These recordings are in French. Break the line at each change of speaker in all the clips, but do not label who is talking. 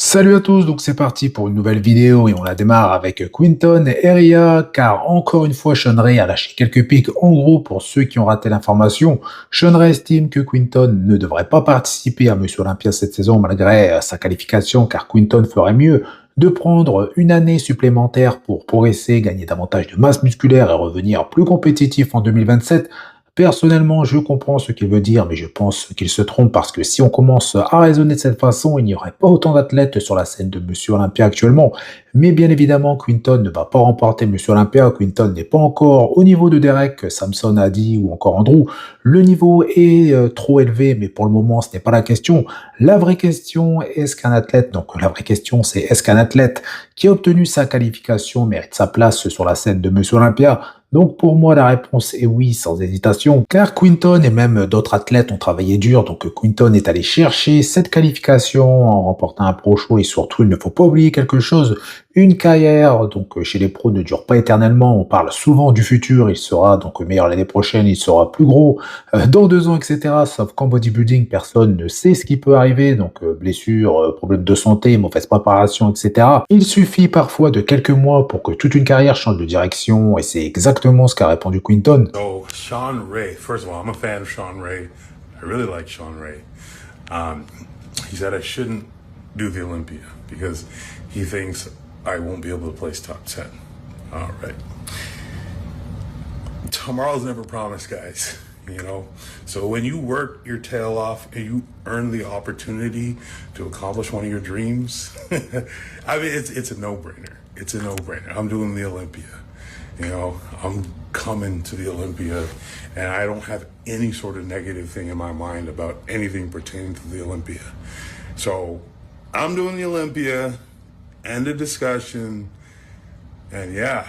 Salut à tous, donc c'est parti pour une nouvelle vidéo et on la démarre avec Quinton et Eria, car encore une fois Sean Ray a lâché quelques pics. En gros, pour ceux qui ont raté l'information, Sean Ray estime que Quinton ne devrait pas participer à Monsieur Olympia cette saison malgré sa qualification, car Quinton ferait mieux de prendre une année supplémentaire pour progresser, gagner davantage de masse musculaire et revenir plus compétitif en 2027. Personnellement, je comprends ce qu'il veut dire, mais je pense qu'il se trompe parce que si on commence à raisonner de cette façon, il n'y aurait pas autant d'athlètes sur la scène de Monsieur Olympia actuellement. Mais bien évidemment, Quinton ne va pas remporter Monsieur Olympia. Quinton n'est pas encore au niveau de Derek, Samson a dit, ou encore Andrew. Le niveau est trop élevé, mais pour le moment, ce n'est pas la question. La vraie question, est-ce qu'un athlète, donc la vraie question, c'est est-ce qu'un athlète qui a obtenu sa qualification mérite sa place sur la scène de Monsieur Olympia? Donc pour moi, la réponse est oui, sans hésitation, car Quinton et même d'autres athlètes ont travaillé dur, donc Quinton est allé chercher cette qualification en remportant un pro show et surtout, il ne faut pas oublier quelque chose, une carrière donc chez les pros ne dure pas éternellement, on parle souvent du futur, il sera donc meilleur l'année prochaine, il sera plus gros dans 2 ans, etc. Sauf qu'en bodybuilding, personne ne sait ce qui peut arriver, donc blessures, problèmes de santé, mauvaise préparation, etc. Il suffit parfois de quelques mois pour que toute une carrière change de direction et c'est exactement ce qu'a répondu Quinton.
So Sean Ray, first of all, I'm a fan of Sean Ray. I really like Sean Ray. He said I shouldn't do the Olympia because he thinks I won't be able to place top 10. All right. Tomorrow's never promised, guys. You know, so when you work your tail off and you earn the opportunity to accomplish one of your dreams, I mean, it's a no-brainer. It's a no-brainer. I'm doing the Olympia. You know, I'm coming to the Olympia, and I don't have any sort of negative thing in my mind about anything pertaining to the Olympia. So I'm doing the Olympia, end of discussion, and yeah,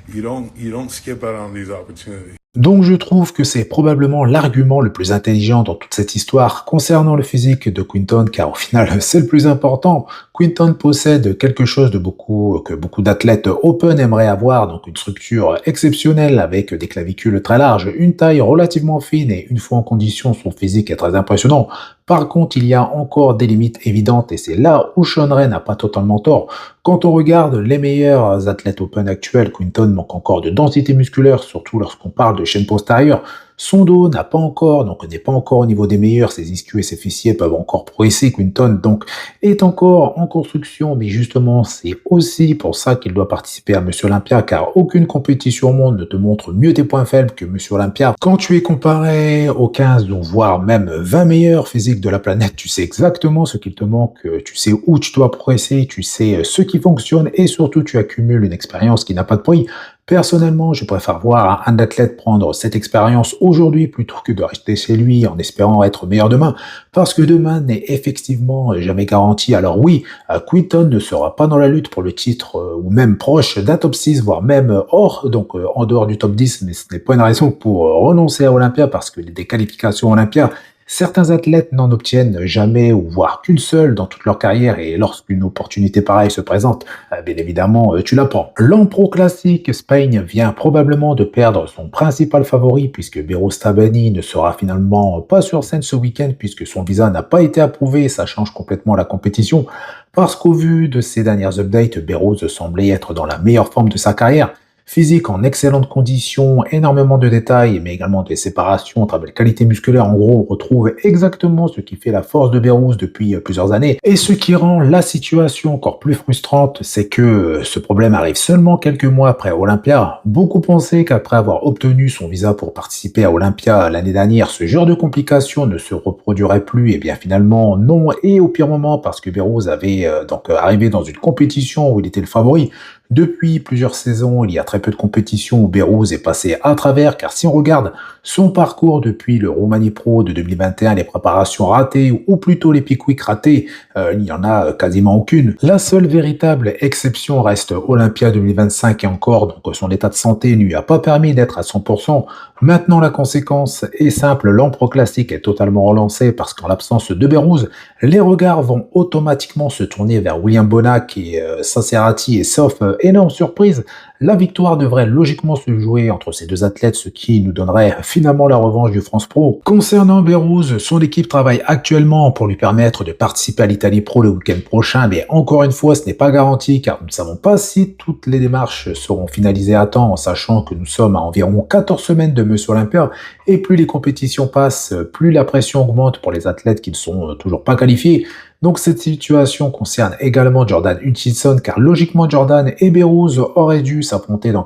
you don't skip out on these opportunities.
Donc je trouve que c'est probablement l'argument le plus intelligent dans toute cette histoire concernant le physique de Quinton, car au final c'est le plus important. Quinton possède quelque chose de que beaucoup d'athlètes open aimeraient avoir, donc une structure exceptionnelle avec des clavicules très larges, une taille relativement fine et une fois en condition, son physique est très impressionnant. Par contre, il y a encore des limites évidentes et c'est là où Sean Ray n'a pas totalement tort. Quand on regarde les meilleurs athlètes open actuels, Quinton manque encore de densité musculaire, surtout lorsqu'on parle de chaîne postérieure. Son dos n'a pas encore, donc n'est pas encore au niveau des meilleurs, ses ischios et ses fessiers peuvent encore progresser. Quinton donc est encore en construction, mais justement c'est aussi pour ça qu'il doit participer à Monsieur Olympia, car aucune compétition au monde ne te montre mieux tes points faibles que Monsieur Olympia. Quand tu es comparé aux 15, donc voire même 20 meilleurs physiques de la planète, tu sais exactement ce qu'il te manque, tu sais où tu dois progresser, tu sais ce qui fonctionne et surtout tu accumules une expérience qui n'a pas de prix. Personnellement, je préfère voir un athlète prendre cette expérience aujourd'hui plutôt que de rester chez lui en espérant être meilleur demain, parce que demain n'est effectivement jamais garanti. Alors oui, Quinton ne sera pas dans la lutte pour le titre ou même proche d'un top 6, voire même hors, donc en dehors du top 10, mais ce n'est pas une raison pour renoncer à Olympia parce que des qualifications Olympia, certains athlètes n'en obtiennent jamais ou voire qu'une seule dans toute leur carrière et lorsqu'une opportunité pareille se présente, bien évidemment, tu la prends. L'Ampro Classic Spain vient probablement de perdre son principal favori puisque Beros Tabani ne sera finalement pas sur scène ce week-end puisque son visa n'a pas été approuvé et ça change complètement la compétition parce qu'au vu de ces dernières updates, Beros semblait être dans la meilleure forme de sa carrière. Physique en excellentes conditions, énormément de détails, mais également des séparations, très belle qualité musculaire. En gros, on retrouve exactement ce qui fait la force de Beros depuis plusieurs années. Et ce qui rend la situation encore plus frustrante, c'est que ce problème arrive seulement quelques mois après Olympia. Beaucoup pensaient qu'après avoir obtenu son visa pour participer à Olympia l'année dernière, ce genre de complications ne se reproduirait plus. Et bien finalement, non. Et au pire moment, parce que Beros avait donc arrivé dans une compétition où il était le favori. Depuis plusieurs saisons, il y a très peu de compétitions où Beros est passé à travers, car si on regarde son parcours depuis le Roumanie Pro de 2021, les préparations ratées, ou plutôt les Peak Week ratés, il n'y en a quasiment aucune. La seule véritable exception reste Olympia 2025 et encore, donc son état de santé ne lui a pas permis d'être à 100%. Maintenant, la conséquence est simple, l'Ampro Classic est totalement relancé parce qu'en l'absence de Beros, les regards vont automatiquement se tourner vers William Bonac et Sacerati et sauf énorme surprise, la victoire devrait logiquement se jouer entre ces deux athlètes, ce qui nous donnerait finalement la revanche du France Pro. Concernant Berrouz, son équipe travaille actuellement pour lui permettre de participer à l'Italie Pro le week-end prochain, mais encore une fois, ce n'est pas garanti car nous ne savons pas si toutes les démarches seront finalisées à temps, en sachant que nous sommes à environ 14 semaines de Monsieur Olympia, et plus les compétitions passent, plus la pression augmente pour les athlètes qui ne sont toujours pas qualifiés. Donc cette situation concerne également Jordan Hutchinson, car logiquement Jordan et Berrouz auraient dû s'affronter dans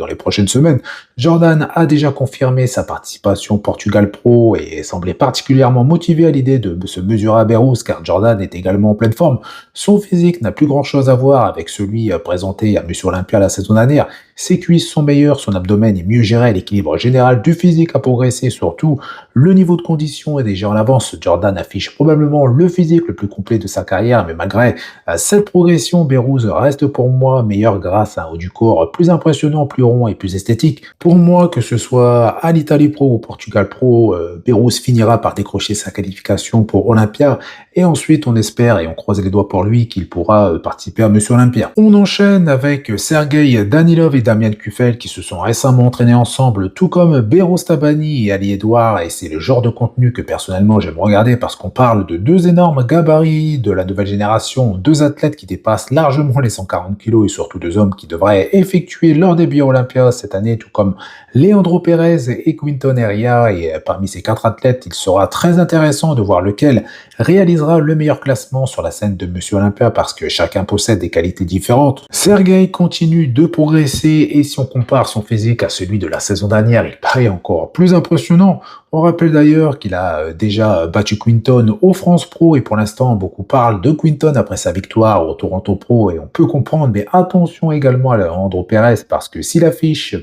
les prochaines semaines. Jordan a déjà confirmé sa participation au Portugal Pro et semblait particulièrement motivé à l'idée de se mesurer à Berrouz, car Jordan est également en pleine forme. Son physique n'a plus grand chose à voir avec celui présenté à Monsieur Olympia la saison dernière. Ses cuisses sont meilleures, son abdomen est mieux géré, l'équilibre général du physique a progressé, surtout le niveau de condition est déjà en avance. Jordan affiche probablement le physique le plus complet de sa carrière, mais malgré cette progression, Berrouz reste pour moi meilleur grâce à un haut du corps plus impressionnant, plus rond et plus esthétique. Pour moi, que ce soit à l'Italie Pro ou au Portugal Pro, Berrouz finira par décrocher sa qualification pour Olympia, et ensuite on espère et on croise les doigts pour lui qu'il pourra participer à Monsieur Olympia. On enchaîne avec Sergey Danilov et Damien Kufel qui se sont récemment entraînés ensemble, tout comme Beros Tabani et Ali Edouard, et c'est le genre de contenu que personnellement j'aime regarder parce qu'on parle de deux énormes gabarits de la nouvelle génération, deux athlètes qui dépassent largement les 140 kg et surtout deux hommes qui devraient effectuer leur début à Olympia cette année, tout comme Leandro Perez et Quinton Herrera, et parmi ces quatre athlètes, il sera très intéressant de voir lequel réalisera le meilleur classement sur la scène de Monsieur Olympia parce que chacun possède des qualités différentes. Sergey continue de progresser et si on compare son physique à celui de la saison dernière, il paraît encore plus impressionnant. On rappelle d'ailleurs qu'il a déjà battu Quinton au France Pro et pour l'instant beaucoup parlent de Quinton après sa victoire au Toronto Pro et on peut comprendre, mais attention également à Leandro Perez parce qu'il affiche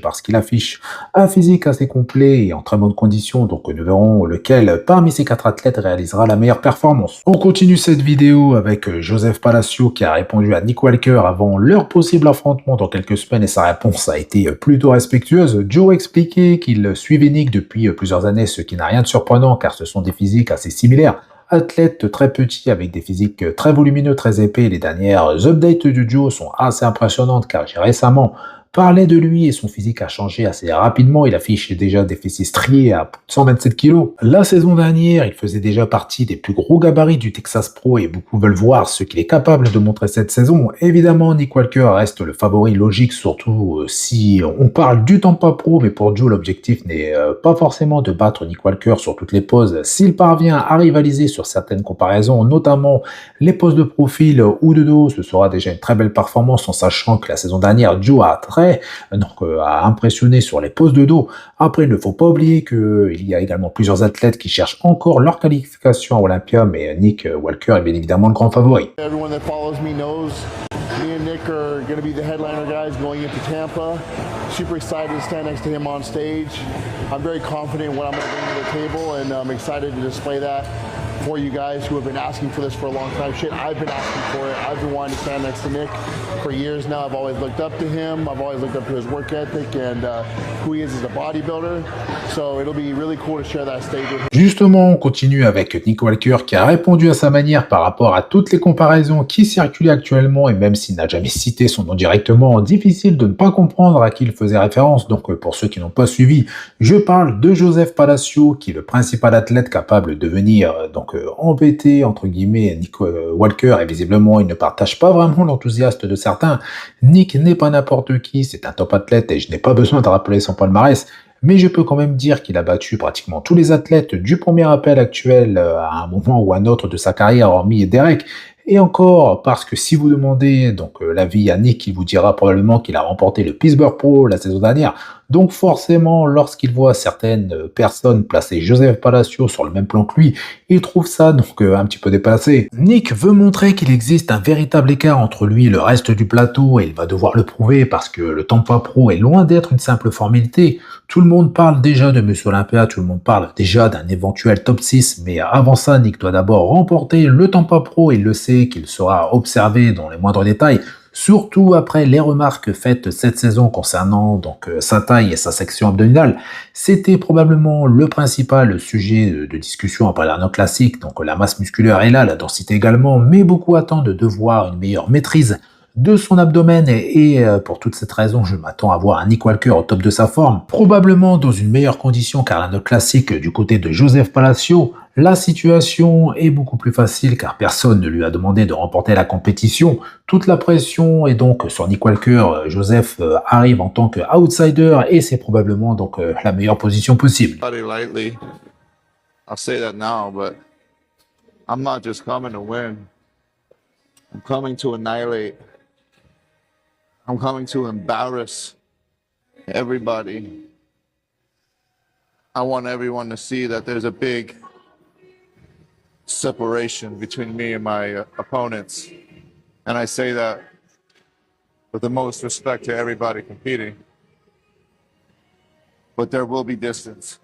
un physique assez complet et en très bonne condition, donc nous verrons lequel parmi ces quatre athlètes réalisera la meilleure performance. On continue cette vidéo avec Joseph Palacio qui a répondu à Nick Walker avant leur possible affrontement dans quelques semaines et sa réponse a été plutôt respectueuse. Joe expliquait qu'il suivait Nick depuis plusieurs années, ce qui n'a rien de surprenant car ce sont des physiques assez similaires. Athlètes très petits avec des physiques très volumineux, très épais. Les dernières updates du duo sont assez impressionnantes car j'ai récemment parlé de lui et son physique a changé assez rapidement. Il affiche déjà des fessiers striés à 127 kg. La saison dernière, il faisait déjà partie des plus gros gabarits du Texas Pro et beaucoup veulent voir ce qu'il est capable de montrer cette saison. Évidemment, Nick Walker reste le favori logique, surtout si on parle du Tampa Pro, mais pour Joe, l'objectif n'est pas forcément de battre Nick Walker sur toutes les poses. S'il parvient à rivaliser sur certaines comparaisons, notamment les poses de profil ou de dos, ce sera déjà une très belle performance en sachant que la saison dernière, Joe a impressionné sur les poses de dos. Après, il ne faut pas oublier qu'il y a également plusieurs athlètes qui cherchent encore leur qualification à Olympia, mais Nick Walker est bien évidemment le grand favori.
Everyone that follows me knows me and Nick are going to be the headliner guys going into Tampa. Super excited to stand next to him on stage. I'm very confident in what I'm going to bring to the table, and I'm excited to display that for you guys who have been asking for this for a long time. Shit, I've been asking for it. I've been wanting to stand next to Nick for years now. I've always looked up to him. I've always looked up to his work ethic and who he is as a bodybuilder. So it'll be really cool to share that stage with him.
Justement, on continue avec Nick Walker qui a répondu à sa manière par rapport à toutes les comparaisons qui circulent actuellement et même s'il n'a jamais cité son nom directement, difficile de ne pas comprendre à qui il faisait référence. Donc pour ceux qui n'ont pas suivi, je parle de Joseph Palacio qui est le principal athlète capable de venir embêter entre guillemets Nick Walker et visiblement il ne partage pas vraiment l'enthousiasme de certains. Nick n'est pas n'importe qui, c'est un top athlète et je n'ai pas besoin de rappeler son palmarès. Mais je peux quand même dire qu'il a battu pratiquement tous les athlètes du premier appel actuel à un moment ou à un autre de sa carrière, hormis Derek. Et encore, parce que si vous demandez l'avis à Nick, il vous dira probablement qu'il a remporté le Pittsburgh Pro la saison dernière. Donc forcément, lorsqu'il voit certaines personnes placer Joseph Palacio sur le même plan que lui, il trouve ça un petit peu déplacé. Nick veut montrer qu'il existe un véritable écart entre lui et le reste du plateau et il va devoir le prouver parce que le Tampa Pro est loin d'être une simple formalité. Tout le monde parle déjà de Monsieur Olympia, tout le monde parle déjà d'un éventuel top 6, mais avant ça, Nick doit d'abord remporter le Tampa Pro et il le sait qu'il sera observé dans les moindres détails. Surtout après les remarques faites cette saison concernant sa taille et sa section abdominale. C'était probablement le principal sujet de discussion après l'Arnold Classic, donc la masse musculaire est là, la densité également, mais beaucoup attendent de voir une meilleure maîtrise de son abdomen et pour toute cette raison, je m'attends à voir un Nick Walker au top de sa forme, probablement dans une meilleure condition car la note classique du côté de Joseph Palacio. La situation est beaucoup plus facile car personne ne lui a demandé de remporter la compétition. Toute la pression est donc sur Nick Walker. Joseph arrive en tant qu'outsider et c'est probablement donc la meilleure position possible.
Lightly, I'll say that now, but I'm not just coming to win. I'm coming to annihilate. I'm coming to embarrass everybody. I want everyone to see that there's a big separation between me and my opponents. And I say that with the most respect to everybody competing. But there will be distance.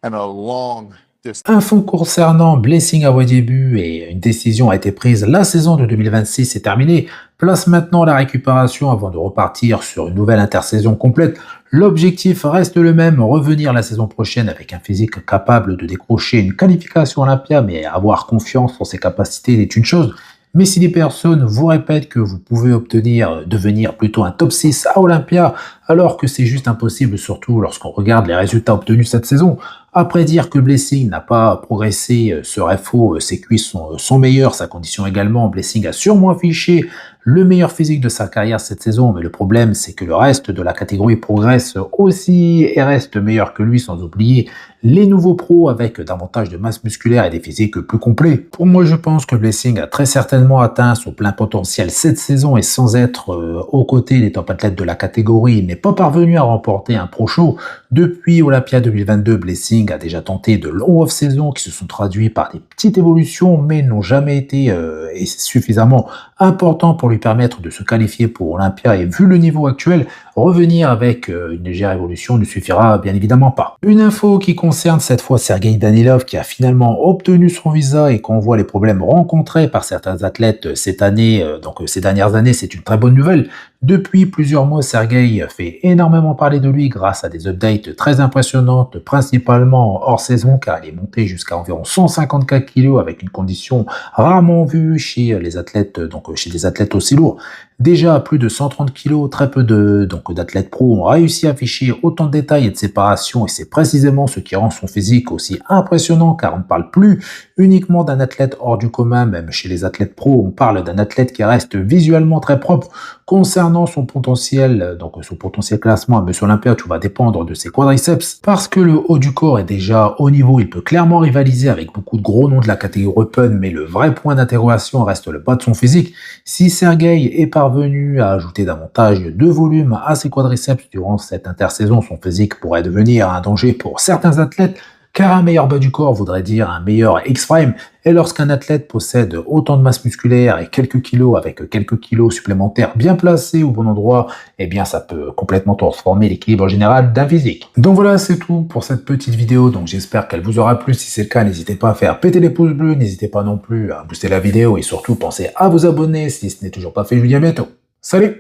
And a long distance.
Info concernant Blessing à vos débuts et une décision a été prise. La saison de 2026 est terminée. Place maintenant la récupération avant de repartir sur une nouvelle intersaison complète. L'objectif reste le même, revenir la saison prochaine avec un physique capable de décrocher une qualification Olympia, mais avoir confiance en ses capacités est une chose. Mais si des personnes vous répètent que vous pouvez devenir plutôt un top 6 à Olympia, alors que c'est juste impossible, surtout lorsqu'on regarde les résultats obtenus cette saison, après dire que Blessing n'a pas progressé serait faux, ses cuisses sont meilleures, sa condition également, Blessing a sûrement affiché le meilleur physique de sa carrière cette saison, mais le problème c'est que le reste de la catégorie progresse aussi et reste meilleur que lui, sans oublier les nouveaux pros avec davantage de masse musculaire et des physiques plus complets. Pour moi, je pense que Blessing a très certainement atteint son plein potentiel cette saison et sans être aux côtés des top athlètes de la catégorie, il n'est pas parvenu à remporter un pro show. Depuis Olympia 2022, Blessing a déjà tenté de longs off-saisons qui se sont traduits par des petites évolutions mais n'ont jamais été suffisamment importants pour lui permettre de se qualifier pour Olympia et vu le niveau actuel, revenir avec une légère évolution ne suffira bien évidemment pas. Une info qui concerne cette fois Sergei Danilov qui a finalement obtenu son visa et qu'on voit les problèmes rencontrés par certains athlètes cette année, ces dernières années, c'est une très bonne nouvelle. Depuis plusieurs mois, Sergei fait énormément parler de lui grâce à des updates très impressionnantes, principalement hors saison car il est monté jusqu'à environ 154 kg avec une condition rarement vue chez les athlètes, chez des athlètes aussi lourds. Déjà à plus de 130 kg, très peu d'athlètes pros ont réussi à afficher autant de détails et de séparation et c'est précisément ce qui rend son physique aussi impressionnant car on ne parle plus uniquement d'un athlète hors du commun, même chez les athlètes pros, on parle d'un athlète qui reste visuellement très propre. Concernant son potentiel classement à Monsieur Olympia, tout va dépendre de ses quadriceps parce que le haut du corps est déjà au niveau, il peut clairement rivaliser avec beaucoup de gros noms de la catégorie open, mais le vrai point d'interrogation reste le bas de son physique. Si Sergei est parvenu à ajouter davantage de volume à ses quadriceps durant cette intersaison, son physique pourrait devenir un danger pour certains athlètes car un meilleur bas du corps voudrait dire un meilleur X-frame, et lorsqu'un athlète possède autant de masse musculaire et quelques kilos avec quelques kilos supplémentaires bien placés au bon endroit, eh bien ça peut complètement transformer l'équilibre général d'un physique. Donc voilà, c'est tout pour cette petite vidéo, donc j'espère qu'elle vous aura plu. Si c'est le cas, n'hésitez pas à faire péter les pouces bleus, n'hésitez pas non plus à booster la vidéo et surtout pensez à vous abonner si ce n'est toujours pas fait. Je vous dis à bientôt. Salut!